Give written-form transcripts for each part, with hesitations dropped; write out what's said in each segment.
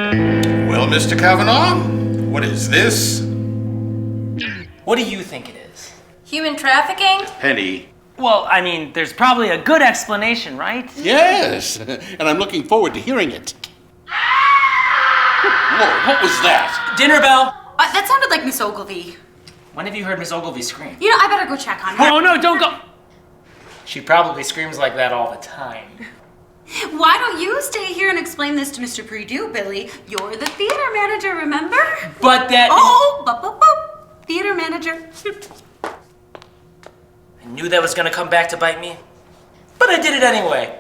Well, Mr. Kavanaugh, what is this? What do you think it is? Human trafficking? Penny. Well, I mean, there's probably a good explanation, right? Yes, and I'm looking forward to hearing it. Whoa, what was that? Dinner bell! That sounded like Miss Ogilvy. When have you heard Miss Ogilvy scream? You know, I better go check on her. Oh, no, don't go! She probably screams like that all the time. Why don't you stay here and explain this to Mr. Perdue, Billy? You're the theater manager, remember? But that... Oh, boop, boop, boop. Theater manager. I knew that was gonna come back to bite me, but I did it anyway.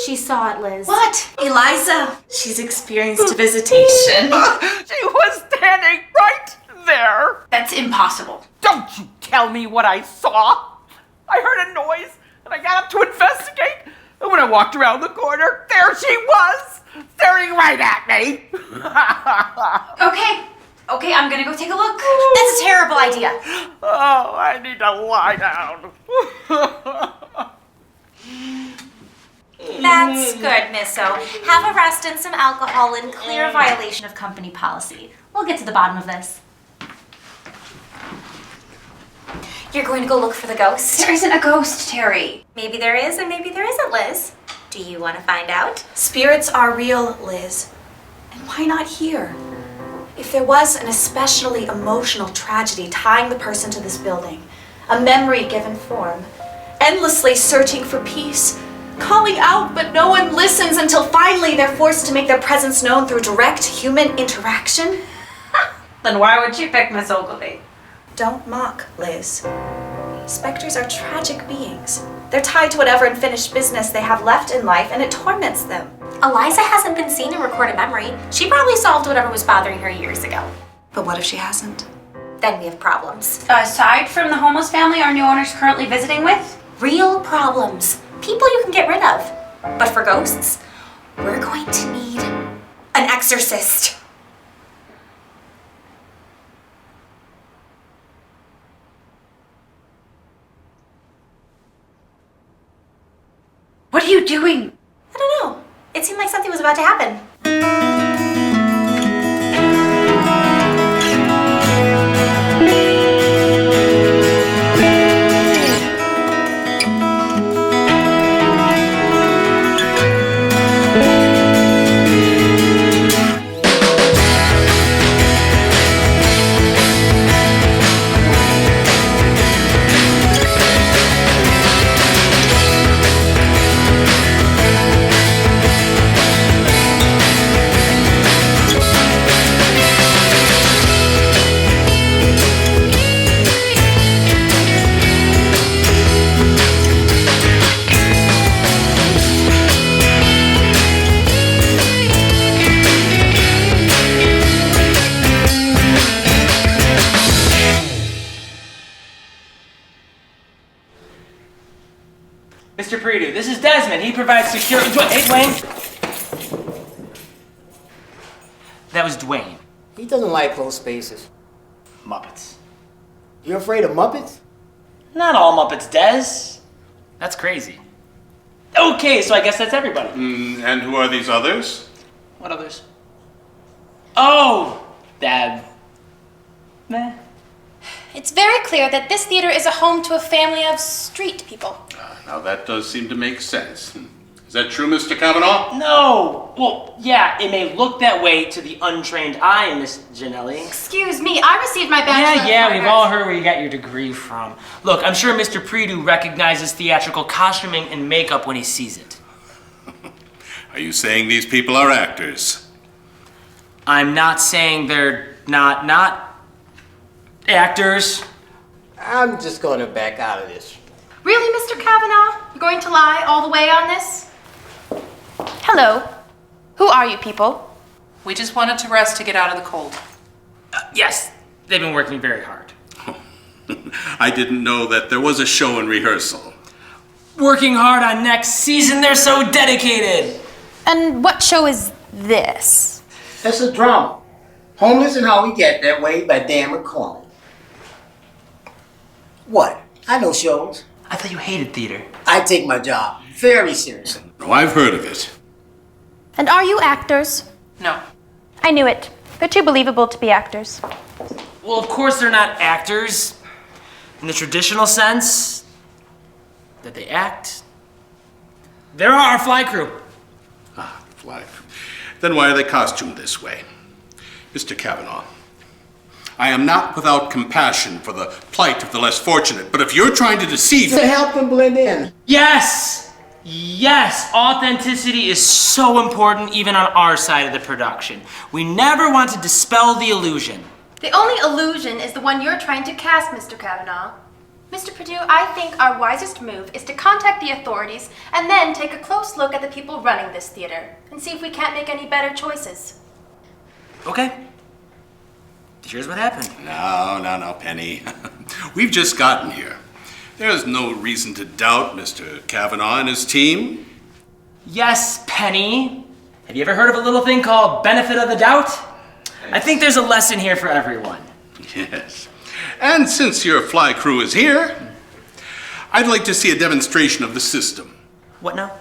She saw it, Liz. What? Eliza, she's experienced a visitation. She was standing right there. That's impossible. Don't you tell me what I saw. I heard a noise and I got up to investigate. And when I walked around the corner, there she was, staring right at me. Okay, I'm gonna go take a look. That's a terrible idea. Oh, I need to lie down. That's good, Miss O. Have a rest and some alcohol in clear violation of company policy. We'll get to the bottom of this. You're going to go look for the ghost? There isn't a ghost, Teri. Maybe there is and maybe there isn't, Liz. Do you want to find out? Spirits are real, Liz. And why not here? If there was an especially emotional tragedy tying the person to this building, a memory given form, endlessly searching for peace, calling out but no one listens until finally they're forced to make their presence known through direct human interaction? Then why would you pick Miss Ogilvy? Don't mock, Liz. Specters are tragic beings. They're tied to whatever unfinished business they have left in life, and it torments them. Eliza hasn't been seen in recorded memory. She probably solved whatever was bothering her years ago. But what if she hasn't? Then we have problems. Aside from the homeless family our new owner's currently visiting with? Real problems. People you can get rid of. But for ghosts, we're going to need an exorcist. What are you doing? I don't know. It seemed like something was about to happen. Mr. Perdue, this is Desmond. He provides security. Hey, Dwayne. That was Dwayne. He doesn't like closed spaces. Muppets. You're afraid of Muppets? Not all Muppets, Des. That's crazy. Okay, so I guess that's everybody. And who are these others? What others? Oh, Dad. Meh. It's very clear that this theater is a home to a family of street people. Now that does seem to make sense. Is that true, Mr. Kavanaugh? No. Well, yeah, it may look that way to the untrained eye, Miss Janelli. Excuse me, I received my bachelor's. Yeah, we've all heard where you got your degree from. Look, I'm sure Mr. Perdue recognizes theatrical costuming and makeup when he sees it. Are you saying these people are actors? I'm not saying they're not actors. I'm just going to back out of this. Really, Mr. Kavanaugh? You're going to lie all the way on this? Hello. Who are you people? We just wanted to rest to get out of the cold. Yes, they've been working very hard. I didn't know that there was a show in rehearsal. Working hard on next season, they're so dedicated. And what show is this? It's a drama. Homeless and How We Get That Way by Dan McCormick. What? I know shows. I thought you hated theater. I take my job Very seriously. No, I've heard of it. And are you actors? No. I knew it. They're too believable to be actors. Well, of course they're not actors in the traditional sense that they act. They're our fly crew. Ah, fly. Then why are they costumed this way? Mr. Kavanaugh, I am not without compassion for the plight of the less fortunate, but if you're trying to deceive To help them blend in. Yes! Yes! Authenticity is so important even on our side of the production. We never want to dispel the illusion. The only illusion is the one you're trying to cast, Mr. Kavanaugh. Mr. Perdue, I think our wisest move is to contact the authorities and then take a close look at the people running this theater and see if we can't make any better choices. Okay. Here's what happened. No, Penny. We've just gotten here. There's no reason to doubt Mr. Kavanaugh and his team. Yes, Penny. Have you ever heard of a little thing called benefit of the doubt? I think there's a lesson here for everyone. Yes. And since your fly crew is here, I'd like to see a demonstration of the system. What now?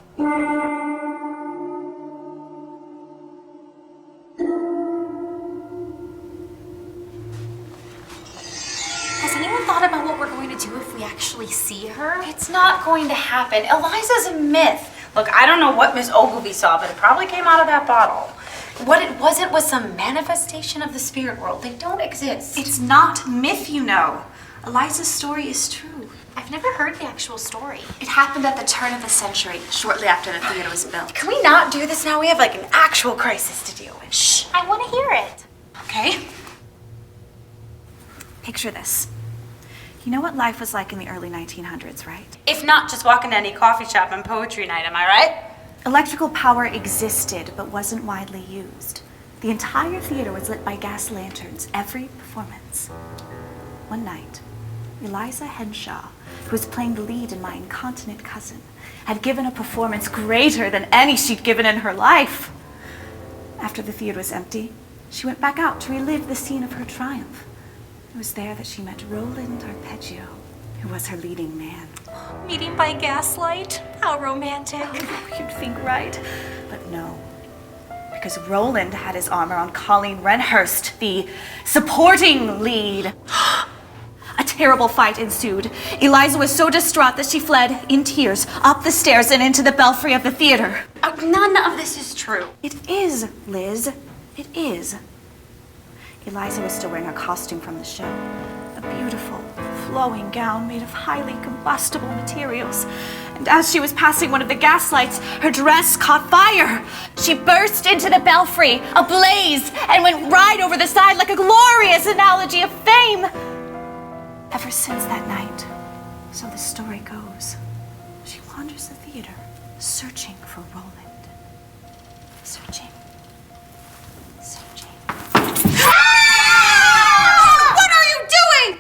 Has anyone thought about what we're going to do if we actually see her? It's not going to happen. Eliza's a myth. Look, I don't know what Miss Ogilvy saw, but it probably came out of that bottle. What it wasn't was some manifestation of the spirit world. They don't exist. It's not myth, you know. Eliza's story is true. I've never heard the actual story. It happened at the turn of the century, shortly after the theater was built. Can we not do this now? We have like an actual crisis to deal with. Shh, I want to hear it. Okay? Picture this. You know what life was like in the early 1900s, right? If not, just walk into any coffee shop and poetry night, am I right? Electrical power existed, but wasn't widely used. The entire theater was lit by gas lanterns, every performance. One night, Eliza Henshaw, who was playing the lead in My Incontinent Cousin, had given a performance greater than any she'd given in her life. After the theater was empty, she went back out to relive the scene of her triumph. It was there that she met Roland Arpeggio, who was her leading man. Meeting by gaslight? How romantic. You'd think right, but no. Because Roland had his arm around Colleen Renhurst, the supporting lead. A terrible fight ensued. Eliza was so distraught that she fled in tears up the stairs and into the belfry of the theater. None of this is true. It is, Liz. It is. Eliza was still wearing her costume from the show. A beautiful, flowing gown made of highly combustible materials. And as she was passing one of the gaslights, her dress caught fire. She burst into the belfry, ablaze, and went right over the side like a glorious analogy of fame. Ever since that night, so the story goes, she wanders the theater, searching for Roland. Searching.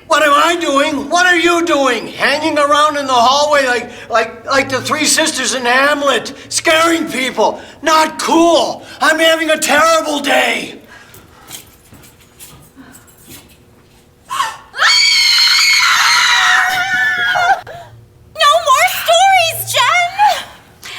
What am I doing? What are you doing? Hanging around in the hallway like the three sisters in Hamlet, scaring people. Not cool. I'm having a terrible day. No more stories, Jen!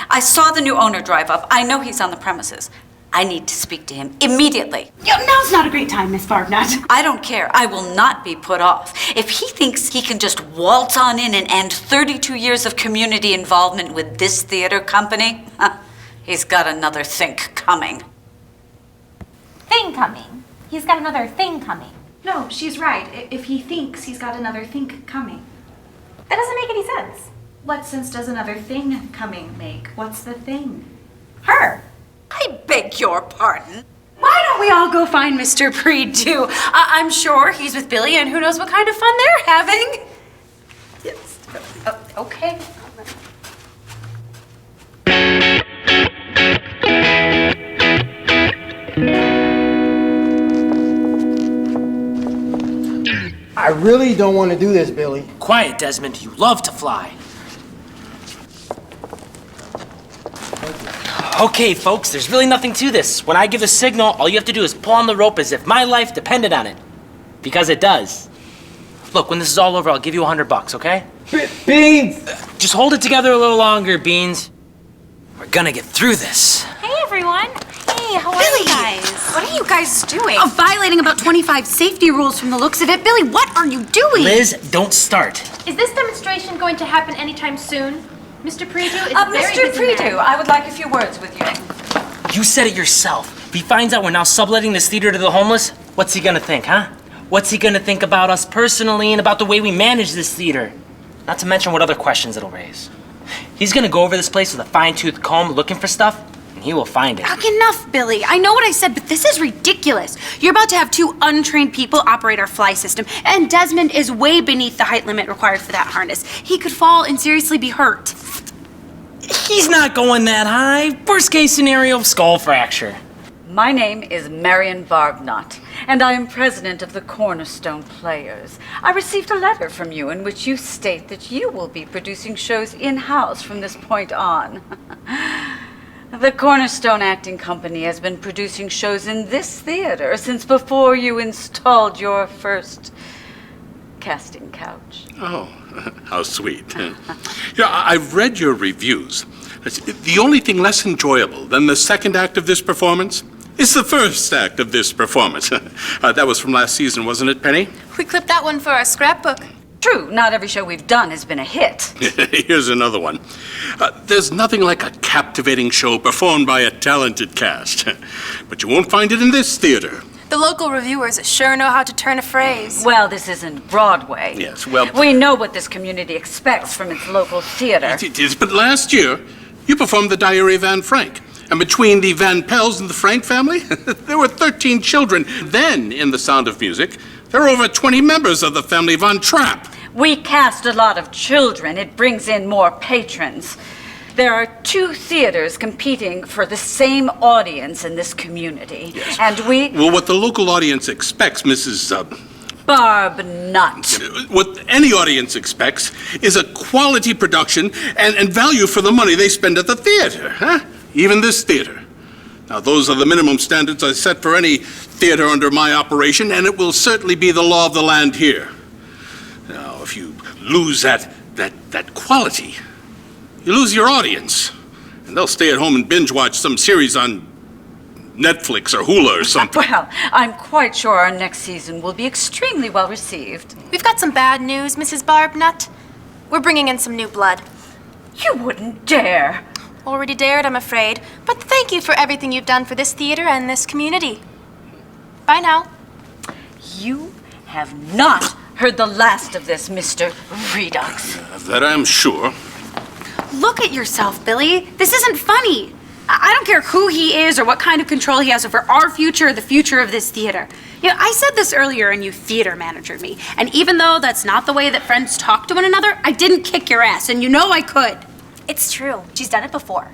I saw the new owner drive up. I know he's on the premises. I need to speak to him immediately. Now's not a great time, Miss Barbnut. I don't care. I will not be put off. If he thinks he can just waltz on in and end 32 years of community involvement with this theater company, he's got another think coming. Thing coming. He's got another thing coming. No, she's right. If he thinks he's got another think coming. That doesn't make any sense. What sense does another thing coming make? What's the thing? Her. I beg your pardon. Why don't we all go find Mr. Perdue? I'm sure he's with Billy, and who knows what kind of fun they're having. Yes. Okay. I really don't want to do this, Billy. Quiet, Desmond. You love to fly. Okay, folks, there's really nothing to this. When I give a signal, all you have to do is pull on the rope as if my life depended on it. Because it does. Look, when this is all over, I'll give you $100, okay? Beans! Just hold it together a little longer, Beans. We're gonna get through this. Hey, everyone. Hey, how are you guys? What are you guys doing? Oh, violating about 25 safety rules from the looks of it. Billy, what are you doing? Liz, don't start. Is this demonstration going to happen anytime soon? Mr. Predu is a very Mr. busy man. Predu, I would like a few words with you. You said it yourself. If he finds out we're now subletting this theater to the homeless, what's he gonna think, huh? What's he gonna think about us personally and about the way we manage this theater? Not to mention what other questions it'll raise. He's gonna go over this place with a fine-tooth comb looking for stuff, and he will find it. Enough, Billy. I know what I said, but this is ridiculous. You're about to have 2 untrained people operate our fly system, and Desmond is way beneath the height limit required for that harness. He could fall and seriously be hurt. He's not going that high. Worst case scenario, skull fracture. My name is Marion Barbnott, and I am president of the Cornerstone Players. I received a letter from you in which you state that you will be producing shows in-house from this point on. The Cornerstone Acting Company has been producing shows in this theater since before you installed your first casting couch. Oh, how sweet. I've read your reviews. The only thing less enjoyable than the second act of this performance is the first act of this performance. That was from last season, wasn't it, Penny? We clipped that one for our scrapbook. True, not every show we've done has been a hit. Here's another one. There's nothing like a captivating show performed by a talented cast. But you won't find it in this theater. The local reviewers sure know how to turn a phrase. Well, this isn't Broadway. Yes, well... We know what this community expects from its local theater. It is, but last year, you performed The Diary of Anne Frank. And between the Van Pels and the Frank family, there were 13 children. Then, in The Sound of Music, there were over 20 members of the family Von Trapp. We cast a lot of children. It brings in more patrons. There are 2 theaters competing for the same audience in this community. Yes. And we... Well, what the local audience expects, Mrs. Barbnott. What any audience expects is a quality production and value for the money they spend at the theater, huh? Even this theater. Now, those are the minimum standards I set for any theater under my operation, and it will certainly be the law of the land here. Now, if you lose that quality, you lose your audience, and they'll stay at home and binge watch some series on Netflix or Hulu or something. Well, I'm quite sure our next season will be extremely well received. We've got some bad news, Mrs. Barbnut. We're bringing in some new blood. You wouldn't dare. Already dared, I'm afraid. But thank you for everything you've done for this theater and this community. Bye now. You have not heard the last of this, Mr. Redux. Of that I'm sure. Look at yourself, Billy. This isn't funny. I don't care who he is or what kind of control he has over our future or the future of this theater. You know, I said this earlier and you theater managered me. And even though that's not the way that friends talk to one another, I didn't kick your ass, and you know I could. It's true. She's done it before.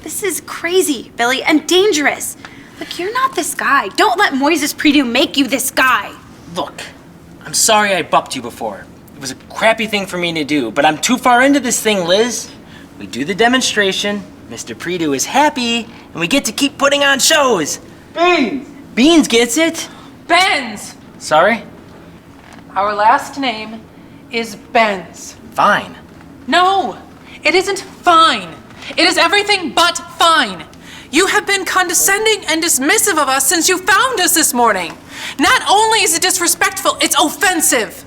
This is crazy, Billy, and dangerous. Look, you're not this guy. Don't let Moises Predu make you this guy. Look, I'm sorry I bucked you before. It was a crappy thing for me to do, but I'm too far into this thing, Liz. We do the demonstration, Mr. Predu is happy, and we get to keep putting on shows. Beans! Beans gets it. Benz! Sorry? Our last name is Benz. Fine. No, it isn't fine. It is everything but fine. You have been condescending and dismissive of us since you found us this morning. Not only is it disrespectful, it's offensive.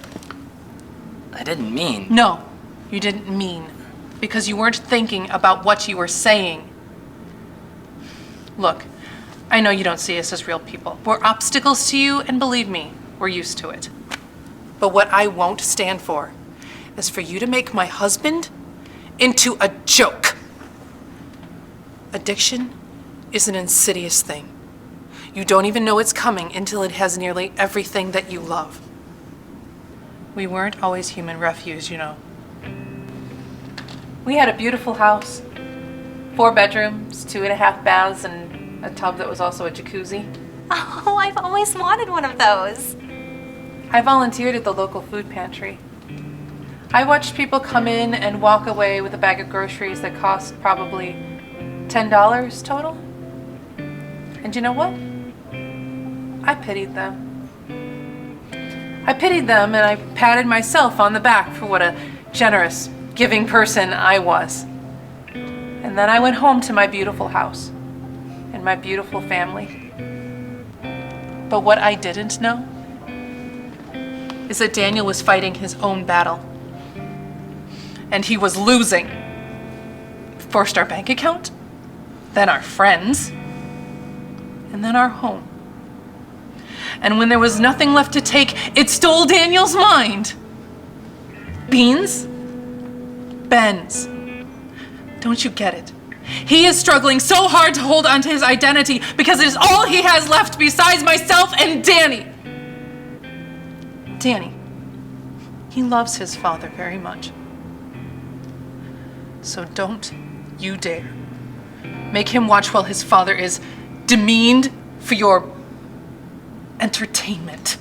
I didn't mean. No, you didn't mean. Because you weren't thinking about what you were saying. Look, I know you don't see us as real people. We're obstacles to you, and believe me, we're used to it. But what I won't stand for is for you to make my husband into a joke. Addiction is an insidious thing. You don't even know it's coming until it has nearly everything that you love. We weren't always human refuse, you know. We had a beautiful house. 4 bedrooms, 2.5 baths, and a tub that was also a jacuzzi. Oh, I've always wanted one of those. I volunteered at the local food pantry. I watched people come in and walk away with a bag of groceries that cost probably $10 total. And you know what? I pitied them. I pitied them, and I patted myself on the back for what a generous, giving person I was. And And then I went home to my beautiful house and my beautiful family. But what I didn't know is that Daniel was fighting his own battle. And he was losing. First our bank account, then our friends, and then our home. And when there was nothing left to take, it stole Daniel's mind. Beans? Ben's. Don't you get it? He is struggling so hard to hold on to his identity because it is all he has left besides myself and Danny. Danny, he loves his father very much. So don't you dare make him watch while his father is demeaned for your entertainment.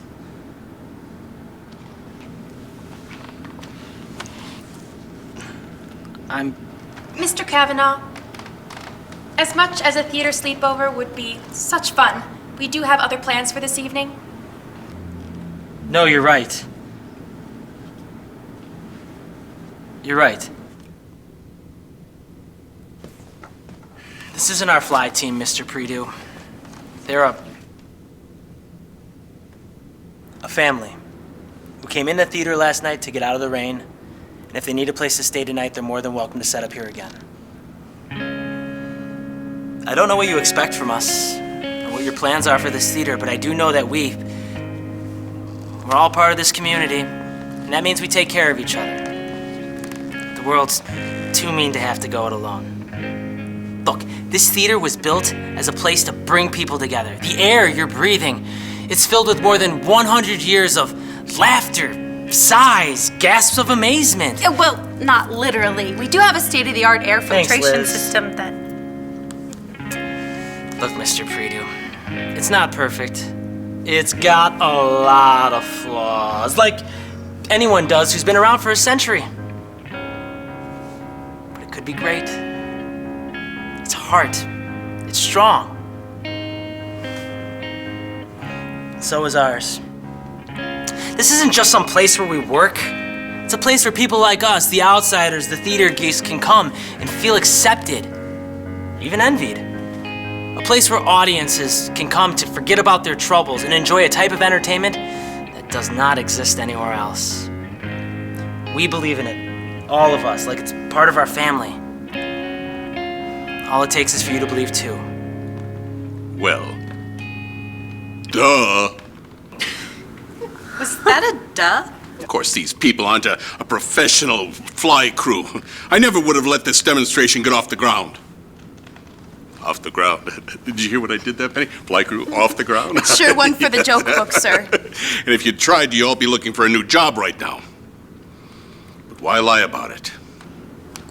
Mr. Kavanaugh, as much as a theater sleepover would be such fun, we do have other plans for this evening. No, you're right. You're right. This isn't our fly team, Mr. Predu. They're a family who came in the theater last night to get out of the rain, and if they need a place to stay tonight, they're more than welcome to set up here again. I don't know what you expect from us, or what your plans are for this theater, but I do know that we're all part of this community, and that means we take care of each other. The world's too mean to have to go it alone. Look, this theater was built as a place to bring people together. The air you're breathing, it's filled with more than 100 years of laughter, sighs, gasps of amazement. Well, not literally. We do have a state-of-the-art air filtration Liz. system that... Look, Mr. Predu, it's not perfect. It's got a lot of flaws, like anyone does who's been around for a century. But it could be great. It's heart. It's strong. So is ours. This isn't just some place where we work. It's a place where people like us, the outsiders, the theater geeks, can come and feel accepted, even envied. A place where audiences can come to forget about their troubles and enjoy a type of entertainment that does not exist anywhere else. We believe in it, all of us, like it's part of our family. All it takes is for you to believe too. Well, duh. Was that a duh? Of course, these people aren't a professional fly crew. I never would have let this demonstration get off the ground. Off the ground. Did you hear what I did there, Penny? Fly crew off the ground? Sure one for the joke book, sir. And if you tried, you'd all be looking for a new job right now. But why lie about it?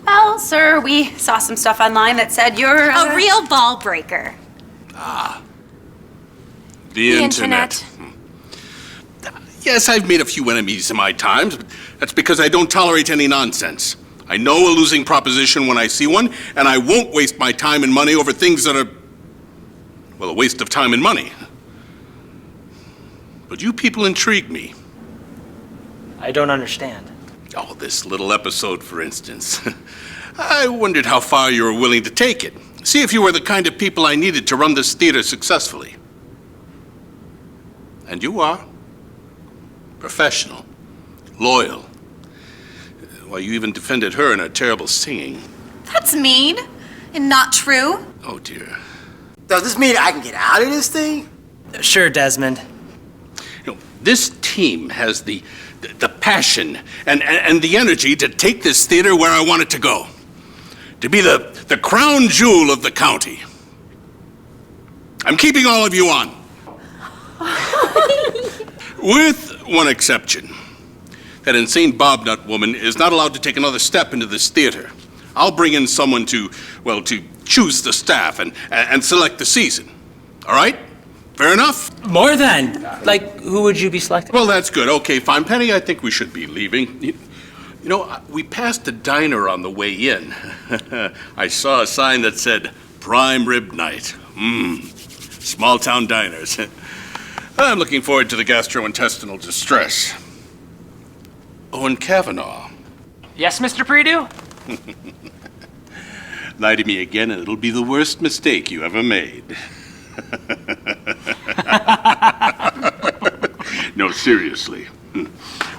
Well, sir, we saw some stuff online that said you're... A real ball breaker. The internet. Yes, I've made a few enemies in my times, but that's because I don't tolerate any nonsense. I know a losing proposition when I see one, and I won't waste my time and money over things that are, well, a waste of time and money. But you people intrigue me. I don't understand. Oh, this little episode, for instance. I wondered how far you were willing to take it. See if you were the kind of people I needed to run this theater successfully. And you are. Professional. Loyal. Why, you even defended her in her terrible singing. That's mean and not true. Oh, dear. Does this mean I can get out of this thing? Sure, Desmond. You know, this team has the passion and the energy to take this theater where I want it to go. To be the crown jewel of the county. I'm keeping all of you on. With one exception. That insane Bobnut woman is not allowed to take another step into this theater. I'll bring in someone to choose the staff and select the season. All right? Fair enough? More than. Like, who would you be selecting? Well, that's good. Okay, fine. Penny, I think we should be leaving. You know, we passed a diner on the way in. I saw a sign that said, Prime Rib Night. Small town diners. I'm looking forward to the gastrointestinal distress. Oh, and Kavanaugh. Yes, Mr. Predu? Lie to me again and it'll be the worst mistake you ever made. No, seriously.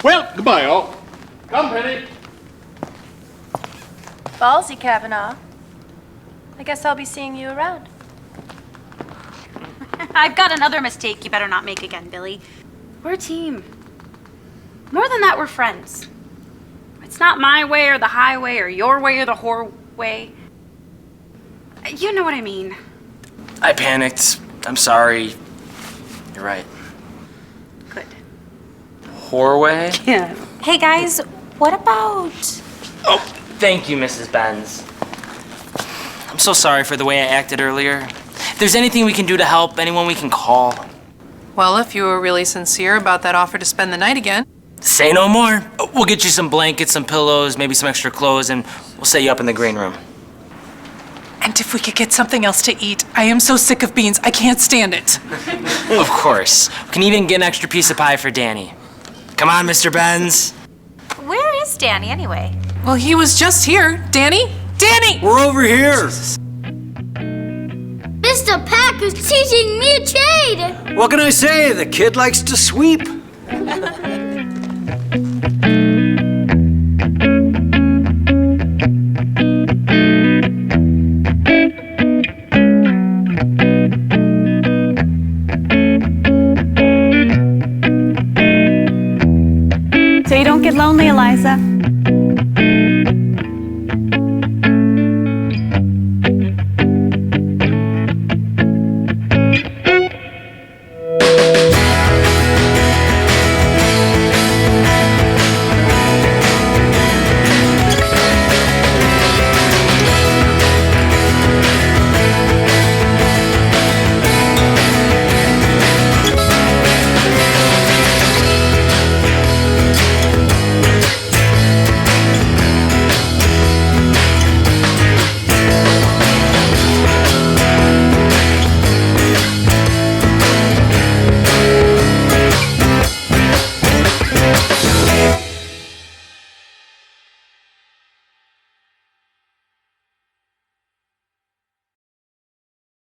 Well, goodbye, all. Come, Penny. Ballsy, Kavanaugh. I guess I'll be seeing you around. I've got another mistake you better not make again, Billy. We're a team. More than that, we're friends. It's not my way or the highway or your way or the whore way. You know what I mean. I panicked. I'm sorry. You're right. Good. Horway? Yeah. Hey guys, what about... Oh, thank you, Mrs. Benz. I'm so sorry for the way I acted earlier. If there's anything we can do to help, anyone we can call. Well, if you were really sincere about that offer to spend the night again. Say no more. We'll get you some blankets, some pillows, maybe some extra clothes, and we'll set you up in the green room. And if we could get something else to eat. I am so sick of beans, I can't stand it. Of course. We can even get an extra piece of pie for Danny. Come on, Mr. Benz. Where is Danny anyway? Well, he was just here. Danny? Danny! We're over here. Mr. Pack is teaching me a trade! What can I say? The kid likes to sweep.